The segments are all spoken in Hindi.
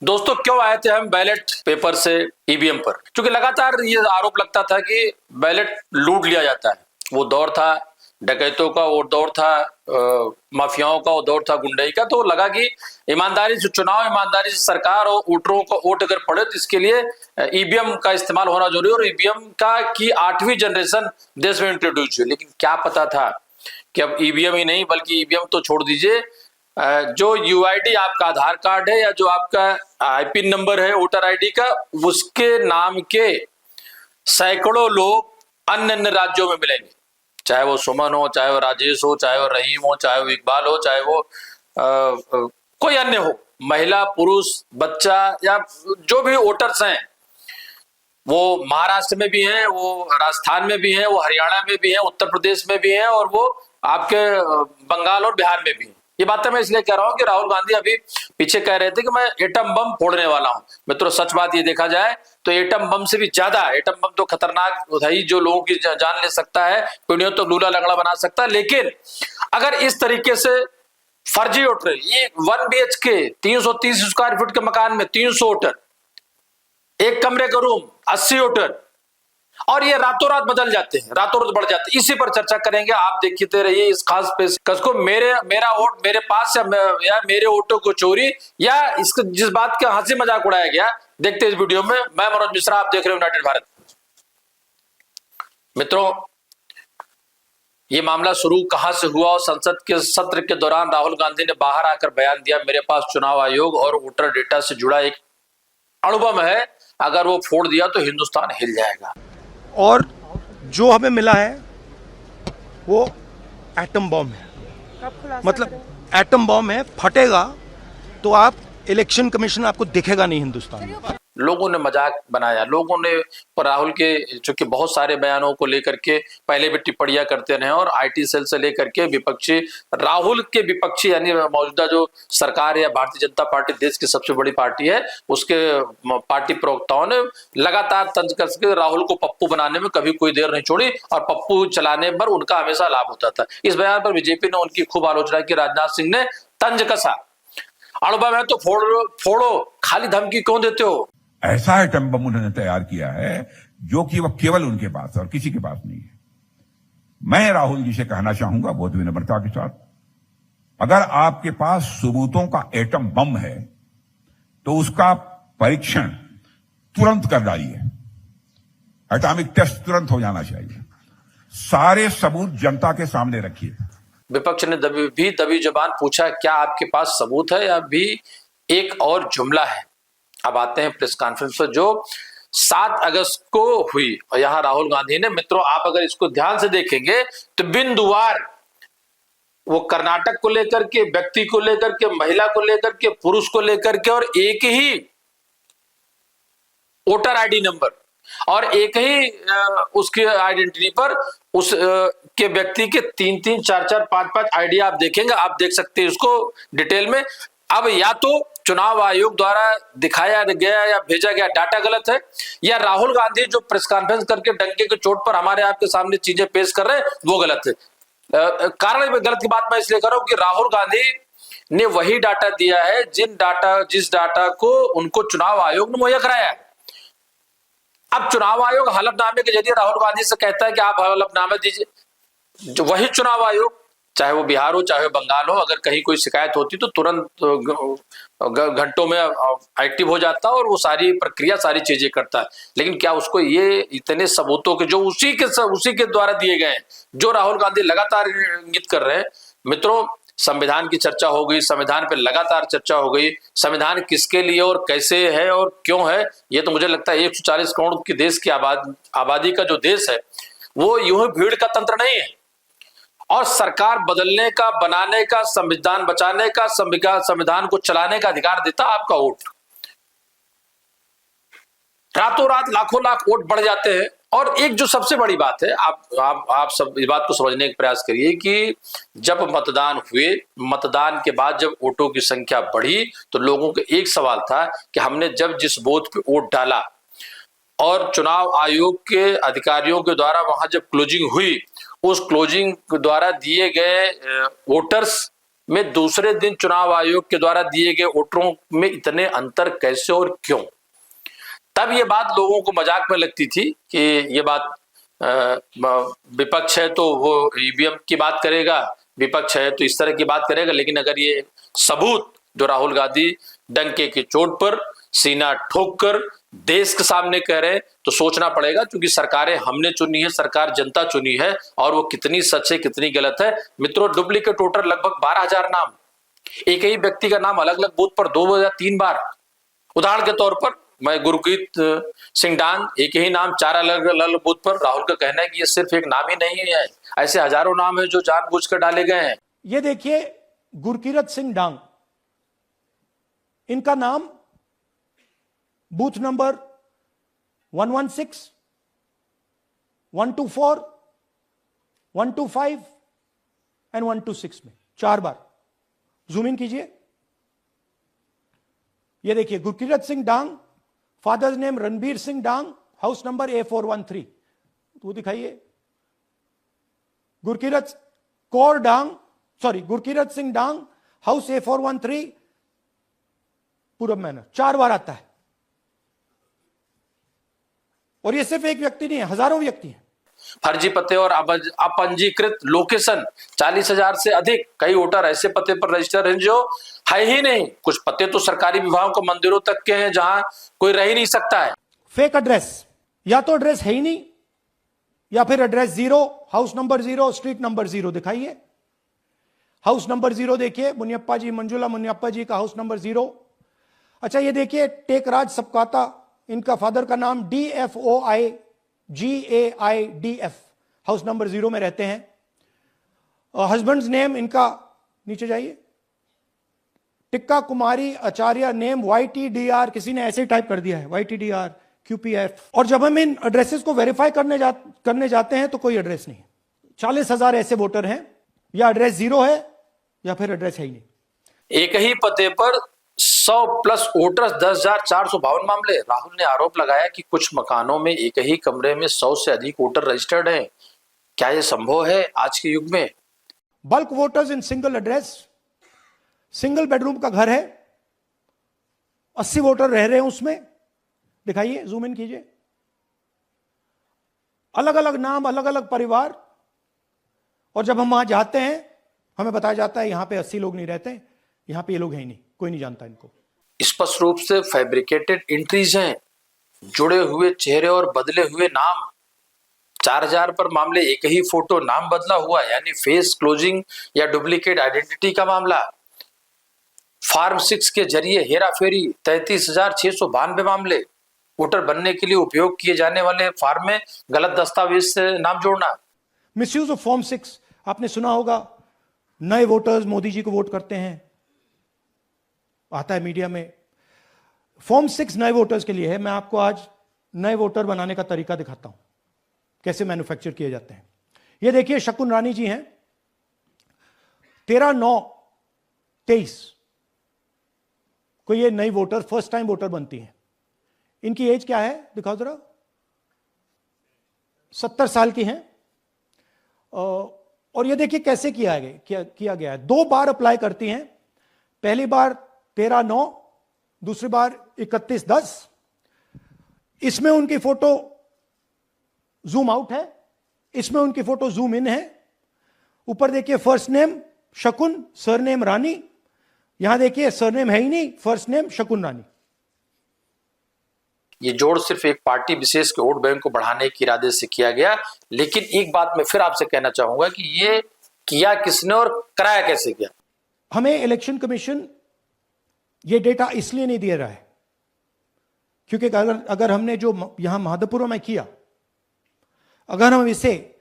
दोस्तों क्यों आए थे हम बैलेट पेपर से ईवीएम पर? क्योंकि लगातार ये आरोप लगता था कि बैलेट लूट लिया जाता है। वो दौर था डकैतों का, वो दौर था माफियाओं का, वो दौर था गुंडई का। तो लगा कि ईमानदारी से चुनाव, ईमानदारी से सरकार और वोटरों को वोट अगर पड़े तो इसके लिए ईवीएम का इस्तेमाल होना जरूरी है। और ईवीएम का की 8वीं जनरेशन देश में इंट्रोड्यूस हुई। लेकिन क्या पता था कि अब ईवीएम ही नहीं बल्कि ईवीएम तो छोड़ दीजिए, जो यूआईडी आपका आधार कार्ड है या जो आपका आईपी नंबर है वोटर आईडी का, उसके नाम के सैकड़ों लोग अन्य अन्य राज्यों में मिलेंगे। चाहे वो सुमन हो, चाहे वो राजेश हो, चाहे वो रहीम हो, चाहे वो इकबाल हो, चाहे वो कोई अन्य हो, महिला पुरुष बच्चा या जो भी वोटर्स हैं, वो महाराष्ट्र में भी हैं, वो राजस्थान में भी हैं, वो हरियाणा में भी हैं, उत्तर प्रदेश में भी हैं और वो आपके बंगाल और बिहार में भी हैं। ये बातें मैं इसलिए कह रहा हूं कि राहुल गांधी अभी पीछे कह रहे थे कि मैं एटम बम फोड़ने वाला हूं। मित्रों सच बात ये देखा जाए तो एटम बम से भी ज्यादा, एटम बम तो खतरनाक है ही, जो लोगों की जान ले सकता है, पुण्यों तो लूला लंगड़ा बना सकता है। लेकिन अगर इस तरीके से फर्जी वोटर, ये 1 BHK 330 स्क्वायर फीट के मकान में 300 वोटर, एक कमरे का रूम 80 वोटर, और ये रातों रात बदल जाते हैं, रातों रात बढ़ जाते हैं। इसी पर चर्चा करेंगे, आप देखते रहिए इस खास पेशकश को। मेरा वोट मेरे पास या मेरे वोटों को चोरी, या इसको जिस बात का हंसी मजाक उड़ाया गया, देखते इस वीडियो में। मैं मनोज मिश्रा, आप देख रहे हो यूनाइटेड भारत। मित्रों ये मामला शुरू कहां से हुआ और संसद के सत्र के दौरान राहुल गांधी ने बाहर आकर बयान दिया, मेरे पास चुनाव आयोग और वोटर डेटा से जुड़ा एक अणुबम है, अगर वो फोड़ दिया तो हिंदुस्तान हिल जाएगा। और जो हमें मिला है वो एटम बॉम्ब है, मतलब एटम बॉम्ब है, फटेगा तो आप इलेक्शन कमीशन आपको दिखेगा नहीं हिंदुस्तान में। लोगों ने मजाक बनाया, लोगों ने राहुल के चूंकि बहुत सारे बयानों को लेकर के पहले भी टिप्पणियां करते रहे और आईटी सेल से लेकर के विपक्षी, राहुल के विपक्षी यानी मौजूदा जो सरकार है, भारतीय जनता पार्टी देश की सबसे बड़ी पार्टी है, उसके पार्टी प्रवक्ताओं ने लगातार तंज कस के राहुल को पप्पू बनाने में कभी कोई देर नहीं छोड़ी और पप्पू चलाने पर उनका हमेशा लाभ होता था। इस बयान पर बीजेपी ने उनकी खूब आलोचना की। राजनाथ सिंह ने तंज कसा, अणुबम है तो फोड़ो, खाली धमकी क्यों देते हो? ऐसा एटम बम उन्होंने तैयार किया है जो कि वह केवल उनके पास है और किसी के पास नहीं है। मैं राहुल जी से कहना चाहूंगा बहुत विनम्रता के साथ, अगर आपके पास सबूतों का एटम बम है तो उसका परीक्षण तुरंत कर डालिए। एटॉमिक टेस्ट तुरंत हो जाना चाहिए। सारे सबूत जनता के सामने रखिए। विपक्ष ने दबी जुबान पूछा, क्या आपके पास सबूत है या भी एक और जुमला है? अब आते हैं प्रेस कॉन्फ्रेंस पर जो 7 अगस्त को हुई और यहां राहुल गांधी ने, मित्रों आप अगर इसको ध्यान से देखेंगे तो बिंदुवार वो कर्नाटक को लेकर के, व्यक्ति को लेकर के, महिला को लेकर के, पुरुष को लेकर के, और एक ही वोटर आईडी नंबर और एक ही उसके आइडेंटिटी पर उस के व्यक्ति के 3-3, 4-4, 5-5 आईडी आप देखेंगे, आप देख सकते हैं इसको डिटेल में। अब या तो चुनाव आयोग द्वारा दिखाया गया या भेजा गया डाटा गलत है, या राहुल गांधी जो प्रेस कॉन्फ्रेंस करके डंके की चोट पर हमारे आपके सामने चीजें पेश कर रहे हैं वो गलत है। कारण गलत की बात मैं इसलिए कर रहा हूं कि राहुल गांधी ने वही डाटा दिया है जिस डाटा को उनको चुनाव आयोग ने मुहैया कराया है। अब चुनाव आयोग हलफनामे के जरिए राहुल गांधी से कहता है कि आप हलफनामा दीजिए, जो वही चुनाव आयोग, चाहे वो बिहार हो चाहे बंगाल हो, अगर कहीं कोई शिकायत होती तो तुरंत घंटों में एक्टिव हो जाता है और वो सारी प्रक्रिया, सारी चीजें करता है। लेकिन क्या उसको ये इतने सबूतों के जो उसी के द्वारा दिए गए हैं, जो राहुल गांधी लगातार इंगित कर रहे हैं। मित्रों संविधान की चर्चा हो गई, संविधान पे लगातार चर्चा हो गई, संविधान किसके लिए और कैसे है और क्यों है, ये तो मुझे लगता है 140 करोड़ की देश की आबादी का जो देश है वो यूं ही भीड़ का तंत्र नहीं है। और सरकार बदलने का, बनाने का, संविधान बचाने का, संविधान को चलाने का अधिकार देता आपका वोट। रातों रात लाखों लाख वोट बढ़ जाते हैं। और एक जो सबसे बड़ी बात है, आप सब इस बात को समझने का प्रयास करिए कि जब मतदान हुए, मतदान के बाद जब वोटों की संख्या बढ़ी तो लोगों को एक सवाल था कि हमने जब जिस बूथ पे वोट डाला और चुनाव आयोग के अधिकारियों के द्वारा वहां जब क्लोजिंग हुई, उस क्लोजिंग द्वारा दिए गए वोटर्स में दूसरे दिन चुनाव आयोग के द्वारा दिए गए वोटरों में इतने अंतर कैसे और क्यों? तब ये बात लोगों को मजाक में लगती थी कि ये बात विपक्ष है तो वो ईवीएम की बात करेगा, विपक्ष है तो इस तरह की बात करेगा। लेकिन अगर ये सबूत जो राहुल गांधी डंके की चोट पर सीना ठोक कर देश के सामने कह रहे हैं तो सोचना पड़ेगा, क्योंकि सरकारें हमने चुनी है, सरकार जनता चुनी है, और वो कितनी सच है कितनी गलत है। मित्रों, डुप्लीकेट वोटर लगभग 12,000 नाम, एक ही व्यक्ति का नाम अलग अलग बूथ पर 2 या 3 बार। उदाहरण के तौर पर मैं गुरकीरत सिंह डांग, एक ही नाम 4 अलग अलग बूथ पर। राहुल का कहना है कि ये सिर्फ एक नाम ही नहीं है, ऐसे हजारों नाम है जो जानबूझकर डाले गए हैं। ये देखिए गुरकीरत सिंह डांग, इनका नाम बूथ नंबर 116, 124, 125 एंड 126 में 4 बार। जूम इन कीजिए, ये देखिए गुरकीरत सिंह डांग, फादर्स नेम रणबीर सिंह डांग, हाउस नंबर A413, वो दिखाइए। गुरकीरत कौर डांग, सॉरी गुरकीरत सिंह डांग, हाउस A413, पूरब मैनर, 4 बार आता है। और ये सिर्फ एक व्यक्ति नहीं है, हजारों व्यक्ति हैं। फर्जी पते और अपंजीकृत लोकेशन 40,000 से अधिक। कई वोटर ऐसे पते पर रजिस्टर हैं जो है ही नहीं। कुछ पते तो सरकारी विभागों को मंदिरों तक के हैं जहां कोई रह ही नहीं सकता है। फेक एड्रेस, या तो एड्रेस है ही नहीं या फिर address 0, house number 0, street number 0। दिखाइए हाउस नंबर 0, देखिए मुनियप्पा जी, मंजुला मुनियप्पा जी का हाउस नंबर 0। अच्छा ये देखिए टेकराज सबकाता, इनका फादर का नाम DFOIGAIDF, हाउस नंबर 0 में रहते हैं। हस्बैंड्स नेम इनका, नीचे जाइए, टिक्का कुमारी आचार्य, नेम YTDR, किसी ने ऐसे ही टाइप कर दिया है YTDR QPF। और जब हम इन एड्रेसेस को वेरीफाई करने जाते हैं तो कोई एड्रेस नहीं है। 40,000 ऐसे वोटर हैं, या एड्रेस 0 है या फिर एड्रेस है ही नहीं। एक ही पते पर 100+ वोटर्स, 10,452 मामले। राहुल ने आरोप लगाया कि कुछ मकानों में एक ही कमरे में 100 से अधिक वोटर रजिस्टर्ड हैं। क्या यह संभव है आज के युग में? Bulk voters in single address, single bedroom का घर है, 80 वोटर रह रहे हैं उसमें। दिखाइए, जूम इन कीजिए, अलग अलग नाम, अलग अलग परिवार। और जब हम वहां जाते हैं हमें बताया जाता है यहां पे 80 लोग नहीं रहते, यहां पे ये लोग हैं ही नहीं, कोई नहीं जानता इनको। स्पष्ट रूप से फैब्रिकेटेड एंट्रीज हैं, जुड़े हुए चेहरे और बदले हुए नाम। 4,000 पर मामले, एक ही फोटो, नाम बदला हुआ, यानी फेस क्लोजिंग या डुप्लीकेट आइडेंटिटी का मामला। फॉर्म 6 के जरिए हेरा फेरी, 33,692 मामले। वोटर बनने के लिए उपयोग किए जाने वाले फॉर्म में गलत दस्तावेज से नाम जोड़ना। मिसयूज ऑफ फॉर्म 6, आपने सुना होगा, नए वोटर्स मोदी जी को वोट करते हैं, आता है मीडिया में। फॉर्म 6 नए वोटर्स के लिए है। मैं आपको आज नए वोटर बनाने का तरीका दिखाता हूं, कैसे मैन्युफैक्चर किए जाते हैं। ये देखिए शकुन रानी जी हैं, 13/9/23 को ये नई वोटर, फर्स्ट टाइम वोटर बनती हैं। इनकी एज क्या है दिखाओ जरा, 70 साल की हैं। और ये देखिए कैसे किया गया है। 2 बार अप्लाई करती हैं, पहली बार 13/9, दूसरी बार 31/10। इसमें उनकी फोटो जूम आउट है, इसमें उनकी फोटो जूम इन है। ऊपर देखिए फर्स्ट नेम शकुन, सरनेम रानी। यहां देखिए सरनेम है ही नहीं, फर्स्ट नेम शकुन रानी। ये जोड़ सिर्फ एक पार्टी विशेष के वोट बैंक को बढ़ाने के इरादे से किया गया। लेकिन एक बात मैं फिर आपसे कहना चाहूंगा कि ये किया किसने और कराया कैसे गया? हमें इलेक्शन कमीशन ये डेटा इसलिए नहीं दे रहा है क्योंकि अगर हमने जो यहां महादपुर में किया, अगर हम इसे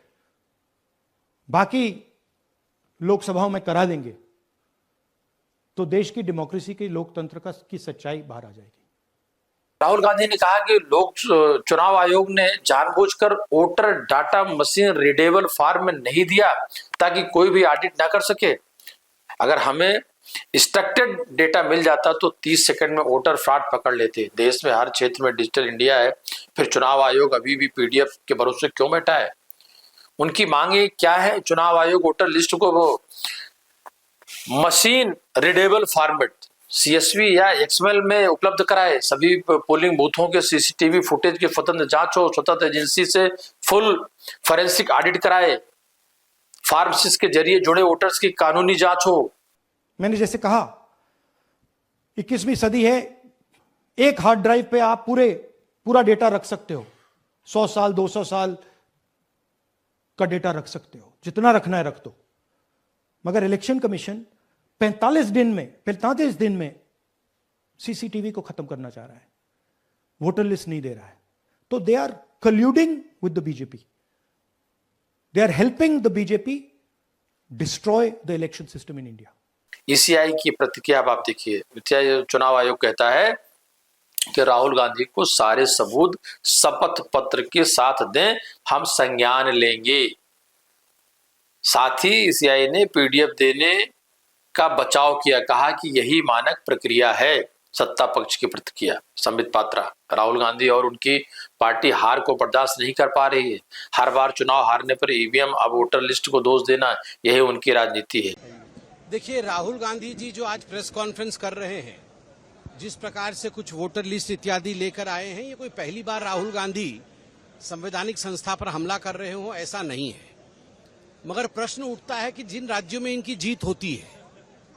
बाकी लोकसभाओं में करा देंगे तो देश की डेमोक्रेसी की, लोकतंत्र की सच्चाई बाहर आ जाएगी। राहुल गांधी ने कहा कि लोक चुनाव आयोग ने जानबूझकर voter data machine readable form में नहीं दिया ताकि कोई भी ऑडिट ना कर सके। अगर हमें स्ट्रक्चर्ड डेटा मिल जाता तो 30 सेकंड में वोटर फ्रॉड पकड़ लेते। देश में हर क्षेत्र में डिजिटल इंडिया है, फिर चुनाव आयोग अभी भी PDF के भरोसे क्यों बैठा है? उनकी मांगे क्या है? चुनाव आयोग वोटर लिस्ट को वो मशीन रीडेबल फॉर्मेट CSV या XML में उपलब्ध कराए, सभी पोलिंग बूथों के CCTV फुटेज की स्वतंत्र जांच हो, स्वतंत्र एजेंसी से फुल फॉरेंसिक ऑडिट कराए, फार्मसिस्ट के जरिए जुड़े वोटर्स की कानूनी जांच हो। मैंने जैसे कहा 21वीं सदी है, एक हार्ड ड्राइव पे आप पूरा डेटा रख सकते हो, 100 साल 200 साल का डेटा रख सकते हो, जितना रखना है रख दो। मगर इलेक्शन कमीशन 45 दिन में CCTV को खत्म करना चाह रहा है, वोटर लिस्ट नहीं दे रहा है। तो they are colluding with the BJP, they are helping the BJP destroy the election system in India. ECI की प्रतिक्रिया अब आप देखिए। चुनाव आयोग कहता है कि राहुल गांधी को सारे सबूत शपथ पत्र के साथ दें, हम संज्ञान लेंगे। साथ ही ECI ने PDF देने का बचाव किया, कहा कि यही मानक प्रक्रिया है। सत्ता पक्ष की प्रतिक्रिया संबित पात्रा, राहुल गांधी और उनकी पार्टी हार को बर्दाश्त नहीं कर पा रही है। हर बार चुनाव हारने पर EVM अब वोटर लिस्ट को दोष देना, यही उनकी राजनीति है। देखिए, राहुल गांधी जी जो आज प्रेस कॉन्फ्रेंस कर रहे हैं, जिस प्रकार से कुछ वोटर लिस्ट इत्यादि लेकर आए हैं, ये कोई पहली बार राहुल गांधी संवैधानिक संस्था पर हमला कर रहे हो, ऐसा नहीं है। मगर प्रश्न उठता है कि जिन राज्यों में इनकी जीत होती है,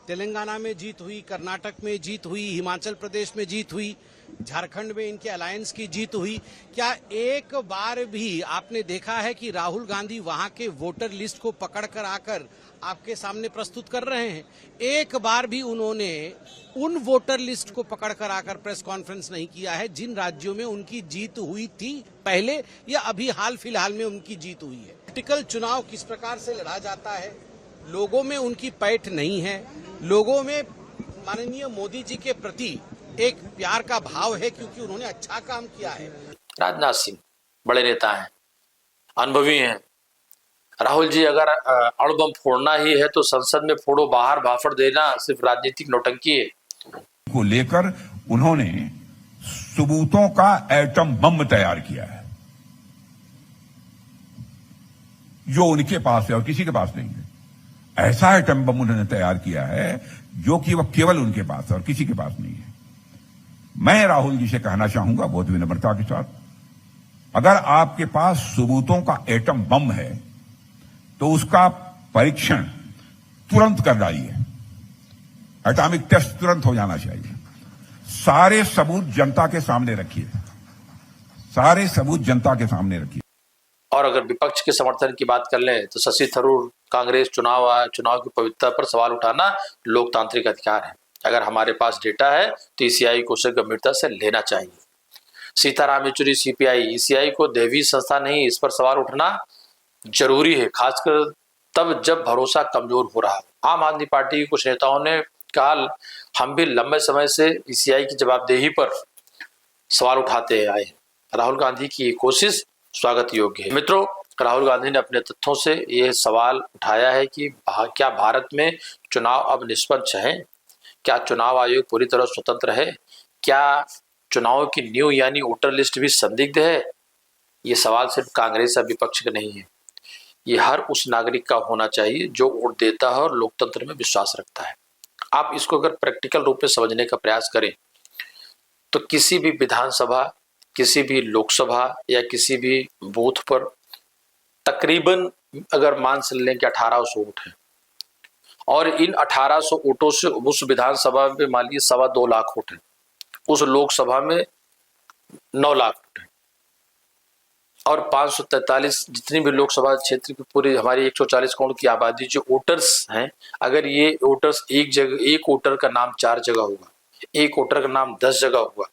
तेलंगाना में जीत हुई, कर्नाटक में जीत हुई, हिमाचल प्रदेश में जीत हुई, झारखंड में इनके अलायंस की जीत हुई, क्या एक बार भी आपने देखा है कि राहुल गांधी वहां के वोटर लिस्ट को पकड़कर आकर आपके सामने प्रस्तुत कर रहे हैं? एक बार भी उन्होंने उन वोटर लिस्ट को पकड़कर आकर प्रेस कॉन्फ्रेंस नहीं किया है जिन राज्यों में उनकी जीत हुई थी पहले, या अभी हाल फिलहाल में उनकी जीत हुई है। प्रैक्टिकल चुनाव किस प्रकार से लड़ा जाता है, लोगों में उनकी पैठ नहीं है, लोगों में माननीय मोदी जी के प्रति एक प्यार का भाव है क्योंकि उन्होंने अच्छा काम किया है। राजनाथ सिंह बड़े नेता हैं, अनुभवी हैं। राहुल जी अगर अणुबम फोड़ना ही है तो संसद में फोड़ो, बाहर भाषण देना सिर्फ राजनीतिक नौटंकी है। को लेकर उन्होंने सबूतों का एटम बम तैयार किया है, जो उनके पास है और किसी के पास नहीं है। ऐसा एटम बम उन्होंने तैयार किया है जो कि वह केवल उनके पास है और किसी के पास नहीं है। मैं राहुल जी से कहना चाहूंगा बहुत विनम्रता के साथ, अगर आपके पास सबूतों का एटम बम है तो उसका परीक्षण तुरंत कर डालिए, एटॉमिक टेस्ट तुरंत हो जाना चाहिए। सारे सबूत जनता के सामने रखिए, सारे सबूत जनता के सामने रखिए। और अगर विपक्ष के समर्थन की बात कर लें तो शशि थरूर, कांग्रेस चुनाव की पवित्रता पर सवाल उठाना लोकतांत्रिक अधिकार है। अगर हमारे पास डेटा है तो ECI को उसे गंभीरता से लेना चाहिए। सीताराम येचुरी CPI, ECI को दैवीय संस्था नहीं, इस पर सवाल उठना जरूरी है, खासकर तब जब भरोसा कमजोर हो रहा हो। आम आदमी पार्टी के कुछ नेताओं ने कहा, हम भी लंबे समय से ECI की जवाबदेही पर सवाल उठाते आए। राहुल गांधी की कोशिश स्वागत योग्य है। मित्रों, राहुल गांधी ने अपने तथ्यों से यह सवाल उठाया है कि क्या भारत में चुनाव अब निष्पक्ष है? क्या चुनाव आयोग पूरी तरह स्वतंत्र है? क्या चुनाव की न्यू यानी वोटर लिस्ट भी संदिग्ध है? ये सवाल सिर्फ कांग्रेस या विपक्ष का नहीं है, ये हर उस नागरिक का होना चाहिए जो वोट देता है और लोकतंत्र में विश्वास रखता है। आप इसको अगर प्रैक्टिकल रूप में समझने का प्रयास करें तो किसी भी विधानसभा, किसी भी लोकसभा या किसी भी बूथ पर तकरीबन अगर मान लें कि 1800 वोट हैं और इन 1800 वोटों से उस विधानसभा में मान लीजिए 2.25 लाख वोट हैं, उस लोकसभा में 9 लाख वोट हैं और 543 जितनी भी लोकसभा क्षेत्र की पूरी हमारी 140 करोड़ की आबादी जो वोटर्स हैं, अगर ये वोटर्स एक जगह, एक वोटर का नाम 4 जगह होगा, एक वोटर का नाम 10 जगह होगा।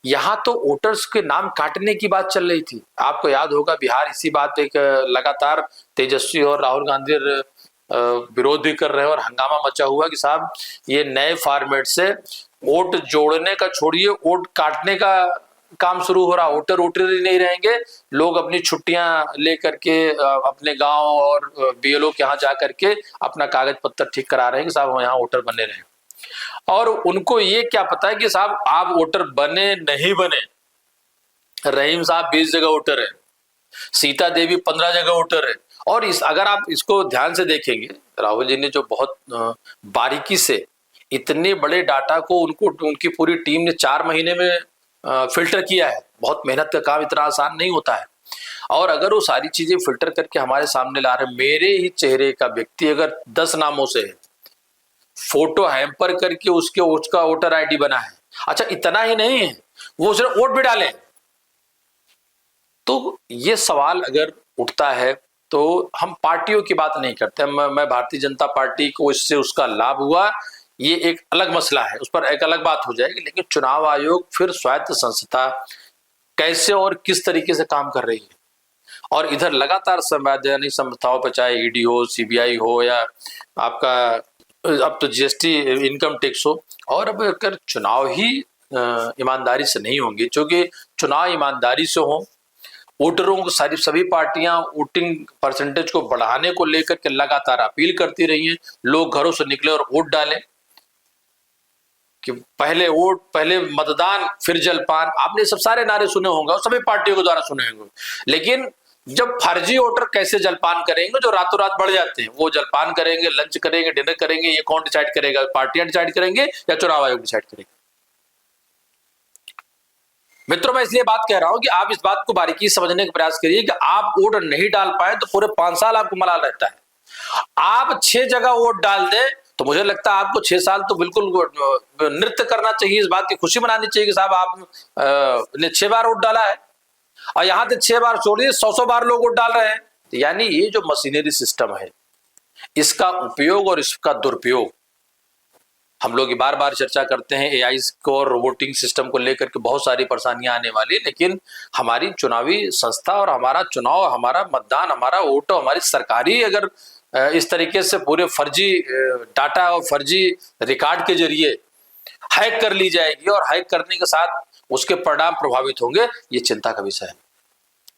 यहाँ तो वोटर्स के नाम काटने की बात चल रही थी। आपको याद होगा बिहार इसी बात पे लगातार तेजस्वी और राहुल गांधी विरोध भी कर रहे हैं और हंगामा मचा हुआ कि साहब ये नए फॉर्मेट से वोट जोड़ने का छोड़िए, वोट काटने का काम शुरू हो रहा। वोटर ही नहीं रहेंगे, लोग अपनी छुट्टियां लेकर के अपने गांव और BLO के यहाँ जा करके अपना कागज पत्तर ठीक करा रहे हैं कि साहब हम यहाँ वोटर बने रहे। और उनको ये क्या पता है कि साहब आप वोटर बने नहीं बने, रहीम साहब 20 जगह वोटर है, सीता देवी 15 जगह वोटर है। और इस अगर आप इसको ध्यान से देखेंगे, राहुल जी ने जो बहुत बारीकी से इतने बड़े डाटा को उनकी पूरी टीम ने 4 महीने में फिल्टर किया है। बहुत मेहनत का काम इतना आसान नहीं होता है। और अगर वो सारी चीजें फिल्टर करके हमारे सामने ला रहे, मेरे ही चेहरे का व्यक्ति अगर 10 नामों से है, फोटो हैम्पर करके उसका वोटर आईडी बना है। अच्छा, इतना ही नहीं है, वो सिर्फ वोट भी डाले। तो ये सवाल अगर उठता है तो हम पार्टियों की बात नहीं करते। मैं भारतीय जनता पार्टी को इससे उसका लाभ हुआ, ये एक अलग मसला है, उस पर एक अलग बात हो जाएगी। लेकिन चुनाव आयोग फिर स्वायत्त संस्था कैसे और किस तरीके से काम कर रही है, और इधर लगातार संवैधानिक संस्थाओं पर, चाहे ईडी हो, सीबीआई हो, या आपका अब तो जीएसटी इनकम टैक्स हो, और अब अगर चुनाव ही ईमानदारी से नहीं होंगे, क्योंकि चुनाव ईमानदारी से हो, वोटरों को सभी पार्टियां वोटिंग परसेंटेज को बढ़ाने को लेकर के लगातार अपील करती रही हैं, लोग घरों से निकले और वोट डालें, कि पहले वोट, पहले मतदान, फिर जलपान। आपने सब सारे नारे सुने होंगे और सभी पार्टियों के द्वारा सुने होंगे। लेकिन जब फर्जी वोटर कैसे जलपान करेंगे, जो रातों रात बढ़ जाते हैं, वो जलपान करेंगे, लंच करेंगे, डिनर करेंगे, ये कौन डिसाइड करेगा? पार्टियां डिसाइड करेंगे या चुनाव आयोग डिसाइड करेगा? मित्रों, मैं इसलिए बात कह रहा हूं कि आप इस बात को बारीकी समझने का प्रयास करिए कि आप वोट नहीं डाल पाए तो पूरे 5 साल आपको मलाल रहता है। आप 6 जगह वोट डाल दें तो मुझे लगता है आपको 6 साल तो बिल्कुल नृत्य करना चाहिए, इस बात की खुशी मनानी चाहिए कि साहब आपने 6 बार वोट डाला है, और यहां से 6 बार छोड़ दिए 100 बार लोग वोट डाल रहे हैं। यानी ये जो मशीनरी सिस्टम है, इसका उपयोग और इसका दुरुपयोग, हम लोग बार बार चर्चा करते हैं एआई को और वोटिंग सिस्टम को लेकर के बहुत सारी परेशानियां आने वाली, लेकिन हमारी चुनावी संस्था और हमारा चुनाव, हमारा मतदान, हमारा वोट, हमारी सरकारी अगर इस तरीके से पूरे फर्जी डाटा और फर्जी रिकॉर्ड के जरिए हैक कर ली जाएगी और हैक करने के साथ उसके परिणाम प्रभावित होंगे, ये चिंता का विषय है।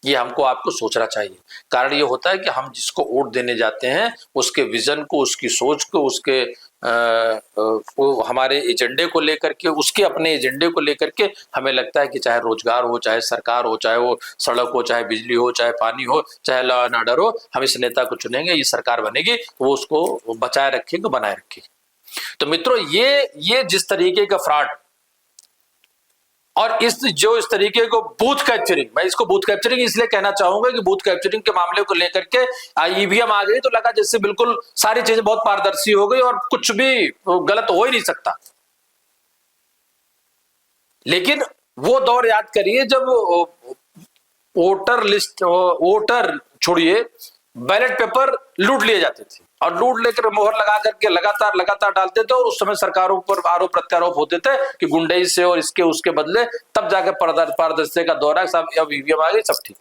ये हमको आपको सोचना चाहिए। कारण ये होता है कि हम जिसको वोट देने जाते हैं उसके विजन को, उसकी सोच को, उसके हमारे एजेंडे को लेकर के, उसके अपने एजेंडे को लेकर के हमें लगता है कि चाहे रोजगार हो, चाहे सरकार हो, चाहे वो सड़क हो, चाहे बिजली हो, चाहे पानी हो, चाहे लॉ एंड ऑर्डर हो, हम इस नेता को चुनेंगे, ये सरकार बनेगी, वो उसको बचाए रखेगी, बनाए रखेगी। तो मित्रों, ये जिस तरीके का फ्रॉड और इस तरीके को बूथ कैप्चरिंग, मैं इसको बूथ कैप्चरिंग इसलिए कहना चाहूंगा कि बूथ कैप्चरिंग के मामले को लेकर के ईवीएम आ गई तो लगा जैसे बिल्कुल सारी चीजें बहुत पारदर्शी हो गई और कुछ भी गलत हो ही नहीं सकता। लेकिन वो दौर याद करिए जब वोटर छोड़िए, बैलेट पेपर लूट लिए जाते थे और लूट लेकर मोहर लगा करके लगातार डालते थे, और उस समय सरकारों पर आरोप प्रत्यारोप होते थे कि गुंडई से और इसके उसके बदले, तब जाकर पारदर्शिता का दौर है, सब अब ईवीएम आ गई, सब ठीक।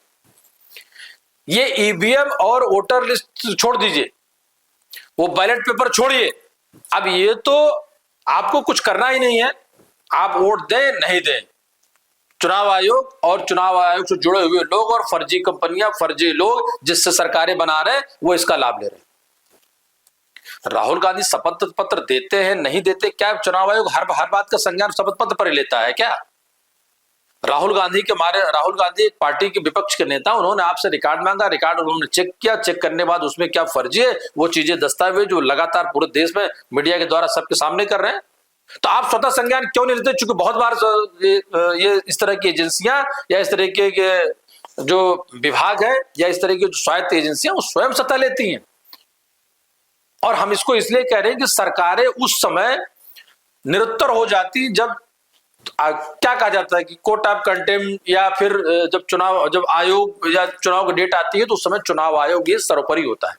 ये ईवीएम और वोटर लिस्ट छोड़ दीजिए, वो बैलेट पेपर छोड़िए, अब ये तो आपको कुछ करना ही नहीं है, आप वोट दें नहीं दें, चुनाव आयोग और चुनाव आयोग से जुड़े हुए लोग और फर्जी कंपनियां, फर्जी लोग जिससे सरकारें बना रहे हैं, वो इसका लाभ ले रहे हैं। राहुल गांधी शपथ पत्र देते हैं नहीं देते, क्या चुनाव आयोग हर बात का संज्ञान शपथ पत्र पर ही लेता है क्या? राहुल गांधी एक पार्टी के विपक्ष के नेता, उन्होंने आपसे रिकॉर्ड मांगा, रिकॉर्ड उन्होंने चेक किया, चेक करने बाद उसमें क्या फर्जी है, वो चीजें दस्तावेज जो लगातार पूरे देश में मीडिया के द्वारा सबके सामने कर रहे हैं, तो आप स्वतः संज्ञान क्यों नहीं लेते? चूंकि बहुत बार ये इस तरह की एजेंसियां या इस तरीके के जो विभाग है या इस तरह की जो स्वायत्त एजेंसियां वो स्वयं सत्ता लेती हैं। और हम इसको इसलिए कह रहे हैं कि सरकारें उस समय निरुत्तर हो जाती जब क्या कहा जाता है कि कोर्ट ऑफ कंटेम्प्ट, या फिर जब आयोग या चुनाव की डेट आती है तो उस समय चुनाव आयोग ये सर्वोपरि होता है।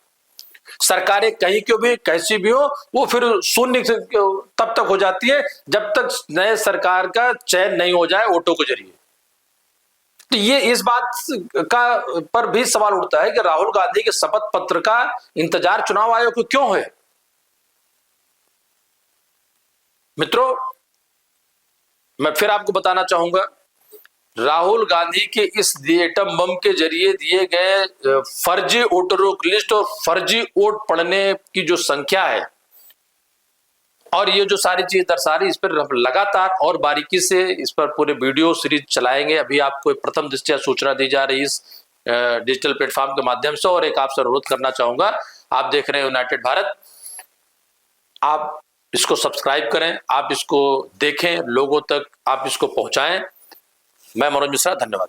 सरकारें कहीं क्यों भी कैसी भी हो, वो फिर शून्य तब तक हो जाती है जब तक नए सरकार का चयन नहीं हो जाए वोटों के जरिए। तो ये इस बात का पर भी सवाल उठता है कि राहुल गांधी के शपथ पत्र का इंतजार चुनाव आयोग को क्यों है? मित्रों, मैं फिर आपको बताना चाहूंगा, राहुल गांधी के इस एटम बम के जरिए दिए गए फर्जी वोटरों की लिस्ट और फर्जी वोट पड़ने की जो संख्या है और ये जो सारी चीज दर्शा रही, इस पर लगातार और बारीकी से इस पर पूरे वीडियो सीरीज चलाएंगे। अभी आपको प्रथम दृष्टया सूचना दी जा रही इस डिजिटल प्लेटफॉर्म के माध्यम से। और एक आपसे अनुरोध करना चाहूंगा, आप देख रहे हैं यूनाइटेड भारत, आप इसको सब्सक्राइब करें, आप इसको देखें, लोगों तक आप इसको पहुंचाएं। मैं मनोज मिश्रा, धन्यवाद।